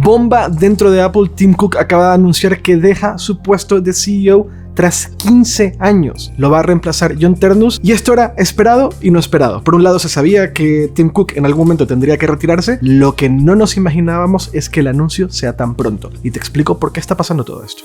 bomba dentro de Apple, Tim Cook acaba de anunciar que deja su puesto de CEO tras 15 años. Lo va a reemplazar John Ternus y esto era esperado y no esperado. Por un lado se sabía que Tim Cook en algún momento tendría que retirarse, lo que no nos imaginábamos es que el anuncio sea tan pronto. Y te explico por qué está pasando todo esto.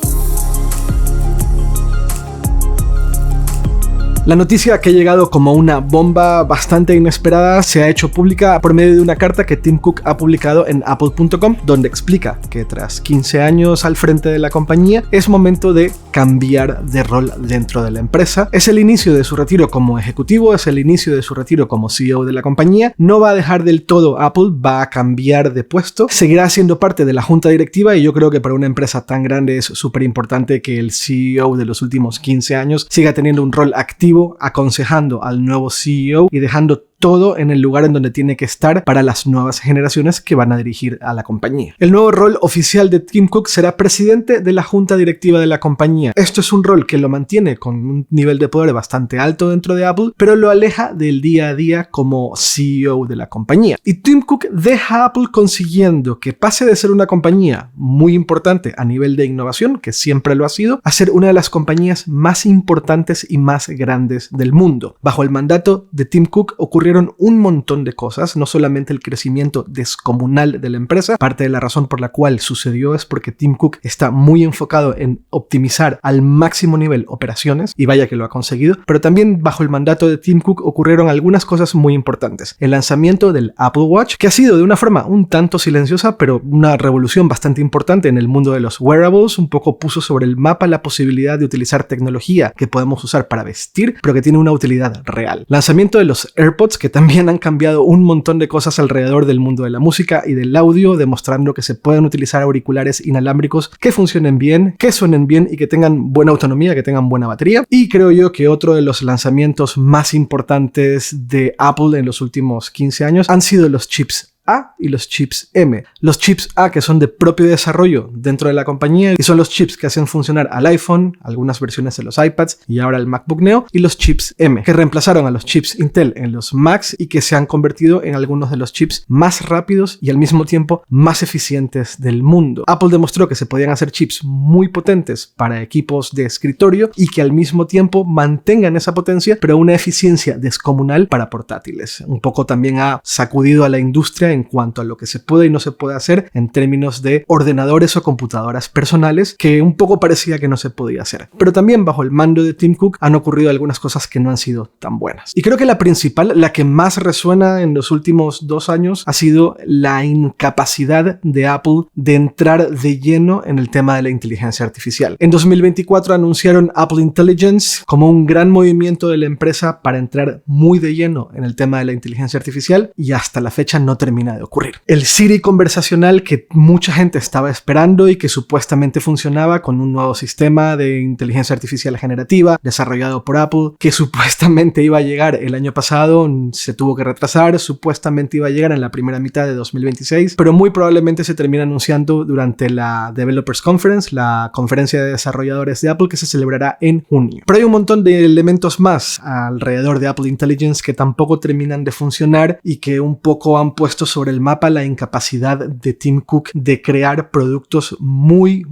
La noticia, que ha llegado como una bomba bastante inesperada, se ha hecho pública por medio de una carta que Tim Cook ha publicado en apple.com, donde explica que tras 15 años al frente de la compañía es momento de cambiar de rol dentro de la empresa. Es el inicio de su retiro como ejecutivo, es el inicio de su retiro como CEO de la compañía. No va a dejar del todo Apple, va a cambiar de puesto, seguirá siendo parte de la junta directiva y yo creo que para una empresa tan grande es súper importante que el CEO de los últimos 15 años siga teniendo un rol activo, aconsejando al nuevo CEO y dejando todo en el lugar en donde tiene que estar para las nuevas generaciones que van a dirigir a la compañía. El nuevo rol oficial de Tim Cook será presidente de la junta directiva de la compañía. Esto es un rol que lo mantiene con un nivel de poder bastante alto dentro de Apple, pero lo aleja del día a día como CEO de la compañía. Y Tim Cook deja a Apple consiguiendo que pase de ser una compañía muy importante a nivel de innovación, que siempre lo ha sido, a ser una de las compañías más importantes y más grandes del mundo. Bajo el mandato de Tim Cook ocurrieron un montón de cosas, no solamente el crecimiento descomunal de la empresa. Parte de la razón por la cual sucedió es porque Tim Cook está muy enfocado en optimizar al máximo nivel operaciones, y vaya que lo ha conseguido, pero también bajo el mandato de Tim Cook ocurrieron algunas cosas muy importantes. El lanzamiento del Apple Watch, que ha sido de una forma un tanto silenciosa, pero una revolución bastante importante en el mundo de los wearables, un poco puso sobre el mapa la posibilidad de utilizar tecnología que podemos usar para vestir, pero que tiene una utilidad real. Lanzamiento de los AirPods, que también han cambiado un montón de cosas alrededor del mundo de la música y del audio, demostrando que se pueden utilizar auriculares inalámbricos que funcionen bien, que suenen bien y que tengan buena autonomía, que tengan buena batería. Y creo yo que otro de los lanzamientos más importantes de Apple en los últimos 15 años han sido los chips A y los chips M. Los chips A, que son de propio desarrollo dentro de la compañía, y son los chips que hacen funcionar al iPhone, algunas versiones de los iPads y ahora el MacBook Neo, y los chips M, que reemplazaron a los chips Intel en los Macs y que se han convertido en algunos de los chips más rápidos y al mismo tiempo más eficientes del mundo. Apple demostró que se podían hacer chips muy potentes para equipos de escritorio y que al mismo tiempo mantengan esa potencia, pero una eficiencia descomunal para portátiles. Un poco también ha sacudido a la industria en cuanto a lo que se puede y no se puede hacer en términos de ordenadores o computadoras personales, que un poco parecía que no se podía hacer. Pero también bajo el mando de Tim Cook han ocurrido algunas cosas que no han sido tan buenas. Y creo que la principal, la que más resuena en los últimos 2 años, ha sido la incapacidad de Apple de entrar de lleno en el tema de la inteligencia artificial. En 2024 anunciaron Apple Intelligence como un gran movimiento de la empresa para entrar muy de lleno en el tema de la inteligencia artificial, y hasta la fecha no termina de ocurrir. El Siri conversacional que mucha gente estaba esperando y que supuestamente funcionaba con un nuevo sistema de inteligencia artificial generativa desarrollado por Apple, que supuestamente iba a llegar el año pasado, se tuvo que retrasar, supuestamente iba a llegar en la primera mitad de 2026, pero muy probablemente se termina anunciando durante la Developers Conference, la conferencia de desarrolladores de Apple, que se celebrará en junio. Pero hay un montón de elementos más alrededor de Apple Intelligence que tampoco terminan de funcionar y que un poco han puesto sobre el mapa la incapacidad de Tim Cook de crear productos muy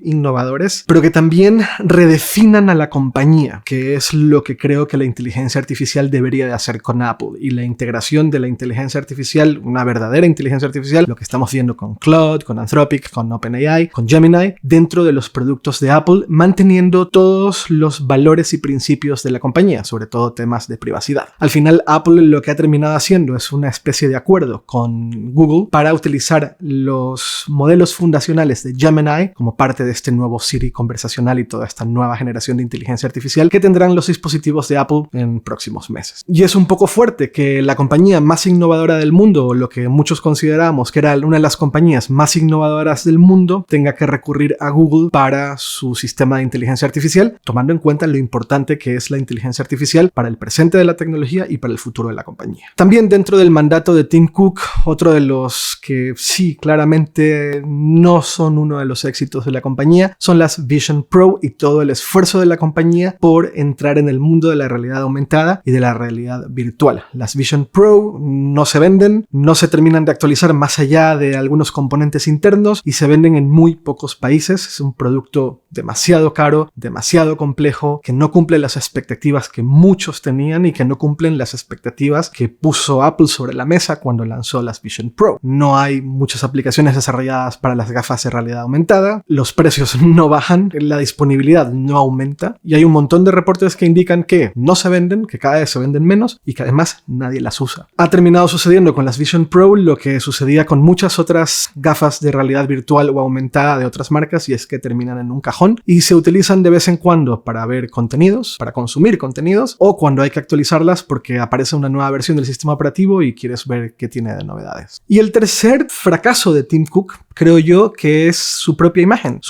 innovadores, pero que también redefinan a la compañía, que es lo que creo que la inteligencia artificial debería de hacer con Apple, y la integración de la inteligencia artificial, una verdadera inteligencia artificial, lo que estamos viendo con Claude, con Anthropic, con OpenAI, con Gemini, dentro de los productos de Apple, manteniendo todos los valores y principios de la compañía, sobre todo temas de privacidad. Al final, Apple lo que ha terminado haciendo es una especie de acuerdo con Google para utilizar los modelos fundacionales de Gemini como parte de este nuevo Siri conversacional y toda esta nueva generación de inteligencia artificial que tendrán los dispositivos de Apple en próximos meses. Y es un poco fuerte que la compañía más innovadora del mundo, o lo que muchos consideramos que era una de las compañías más innovadoras del mundo, tenga que recurrir a Google para su sistema de inteligencia artificial, tomando en cuenta lo importante que es la inteligencia artificial para el presente de la tecnología y para el futuro de la compañía. También dentro del mandato de Tim Cook otro de los que sí, claramente no son uno de los éxitos de la compañía, son las Vision Pro y todo el esfuerzo de la compañía por entrar en el mundo de la realidad aumentada y de la realidad virtual. Las Vision Pro no se venden, no se terminan de actualizar más allá de algunos componentes internos y se venden en muy pocos países. Es un producto demasiado caro, demasiado complejo, que no cumple las expectativas que muchos tenían y que no cumplen las expectativas que puso Apple sobre la mesa cuando lanzó las Vision Pro. No hay muchas aplicaciones desarrolladas para las gafas de realidad aumentada, los precios no bajan, la disponibilidad no aumenta y hay un montón de reportes que indican que no se venden, que cada vez se venden menos y que además nadie las usa. Ha terminado sucediendo con las Vision Pro lo que sucedía con muchas otras gafas de realidad virtual o aumentada de otras marcas, y es que terminan en un cajón y se utilizan de vez en cuando para ver contenidos, para consumir contenidos, o cuando hay que actualizarlas porque aparece una nueva versión del sistema operativo y quieres ver qué tiene de novedades. Y el tercer fracaso de Tim Cook, creo yo, que es su propia imagen,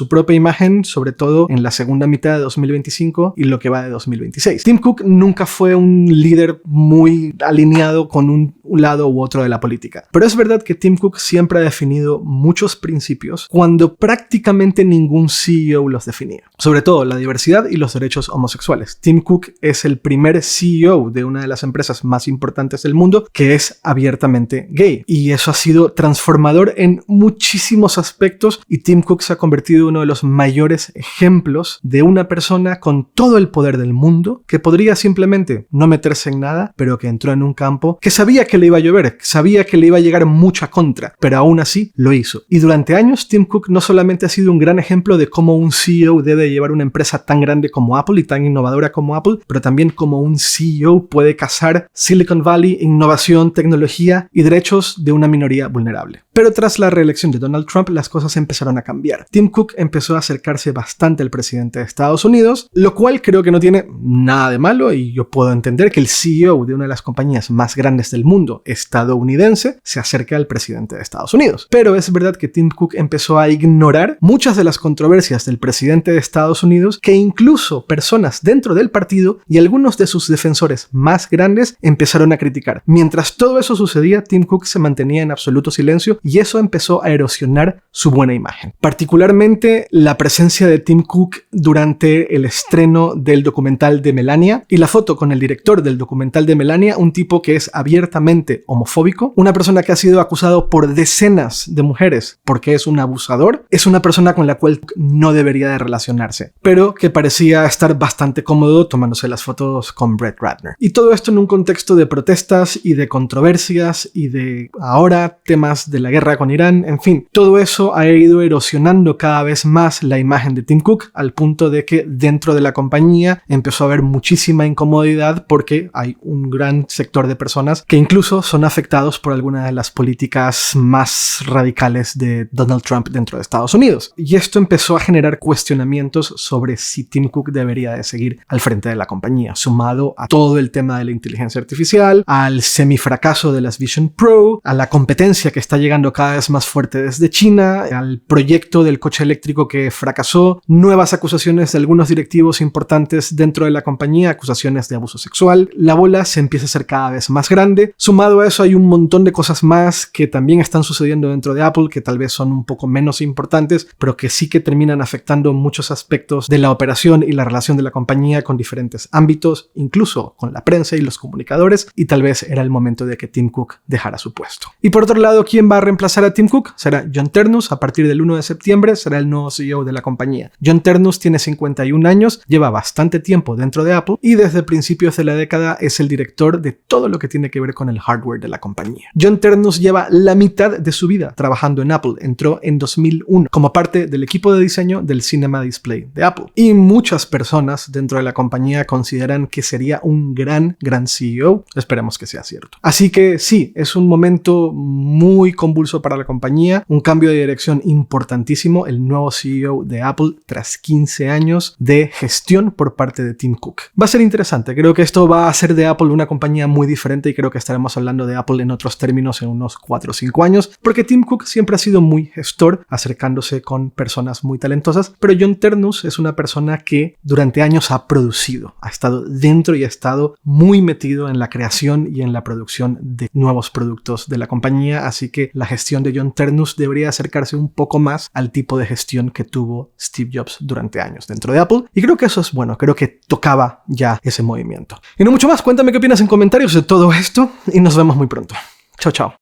sobre todo en la segunda mitad de 2025 y lo que va de 2026. Tim Cook nunca fue un líder muy alineado con un lado u otro de la política, pero es verdad que Tim Cook siempre ha definido muchos principios cuando prácticamente ningún CEO los definía, sobre todo la diversidad y los derechos homosexuales. Tim Cook es el primer CEO de una de las empresas más importantes del mundo que es abiertamente gay, y eso ha sido transformador en muchísimos aspectos, y Tim Cook se ha convertido en uno de los mayores ejemplos de una persona con todo el poder del mundo que podría simplemente no meterse en nada, pero que entró en un campo que sabía que le iba a llover, sabía que le iba a llegar mucha contra, pero aún así lo hizo. Y durante años Tim Cook no solamente ha sido un gran ejemplo de cómo un CEO debe llevar una empresa tan grande como Apple y tan innovadora como Apple, pero también cómo un CEO puede cazar Silicon Valley, innovación, tecnología y derechos de una minoría vulnerable. Pero tras la reelección de Donald Trump, las cosas empezaron a cambiar. Tim Cook empezó a acercarse bastante al presidente de Estados Unidos, lo cual creo que no tiene nada de malo, y yo puedo entender que el CEO de una de las compañías más grandes del mundo estadounidense se acerque al presidente de Estados Unidos. Pero es verdad que Tim Cook empezó a ignorar muchas de las controversias del presidente de Estados Unidos, que incluso personas dentro del partido y algunos de sus defensores más grandes empezaron a criticar. Mientras todo eso sucedía, Tim Cook se mantenía en absoluto silencio, y eso empezó a erosionar su buena imagen. Particularmente la presencia de Tim Cook durante el estreno del documental de Melania y la foto con el director del documental de Melania, un tipo que es abiertamente homofóbico, una persona que ha sido acusado por decenas de mujeres porque es un abusador, es una persona con la cual no debería de relacionarse, pero que parecía estar bastante cómodo tomándose las fotos con Brett Ratner. Y todo esto en un contexto de protestas y de controversias y de ahora temas de la guerra con Irán, en fin, todo eso ha ido erosionando cada vez más la imagen de Tim Cook, al punto de que dentro de la compañía empezó a haber muchísima incomodidad porque hay un gran sector de personas que incluso son afectados por alguna de las políticas más radicales de Donald Trump dentro de Estados Unidos. Y esto empezó a generar cuestionamientos sobre si Tim Cook debería de seguir al frente de la compañía, sumado a todo el tema de la inteligencia artificial, al semifracaso de las Vision Pro, a la competencia que está llegando cada vez más fuerte desde China, al proyecto del coche eléctrico que fracasó, nuevas acusaciones de algunos directivos importantes dentro de la compañía, acusaciones de abuso sexual. La bola se empieza a hacer cada vez más grande. Sumado a eso hay un montón de cosas más que también están sucediendo dentro de Apple, que tal vez son un poco menos importantes, pero que sí que terminan afectando muchos aspectos de la operación y la relación de la compañía con diferentes ámbitos, incluso con la prensa y los comunicadores, y tal vez era el momento de que Tim Cook dejara su puesto. Y por otro lado, ¿quién va a reemplazar a Tim Cook? Será John Ternus. A partir del 1 de septiembre será el nuevo CEO de la compañía. John Ternus tiene 51 años, lleva bastante tiempo dentro de Apple y desde principios de la década es el director de todo lo que tiene que ver con el hardware de la compañía. John Ternus lleva la mitad de su vida trabajando en Apple. Entró en 2001 como parte del equipo de diseño del Cinema Display de Apple. Y muchas personas dentro de la compañía consideran que sería un gran CEO. Esperemos que sea cierto. Así que sí, es un momento muy convulso para la compañía, un cambio de dirección importantísimo, el nuevo CEO de Apple tras 15 años de gestión por parte de Tim Cook. Va a ser interesante, creo que esto va a hacer de Apple una compañía muy diferente y creo que estaremos hablando de Apple en otros términos en unos 4 o 5 años, porque Tim Cook siempre ha sido muy gestor, acercándose con personas muy talentosas, pero John Ternus es una persona que durante años ha producido, ha estado dentro y ha estado muy metido en la creación y en la producción de nuevos productos productos de la compañía, así que la gestión de John Ternus debería acercarse un poco más al tipo de gestión que tuvo Steve Jobs durante años dentro de Apple, y creo que eso es bueno, creo que tocaba ya ese movimiento. Y no mucho más, cuéntame qué opinas en comentarios de todo esto y nos vemos muy pronto. Chao, chao.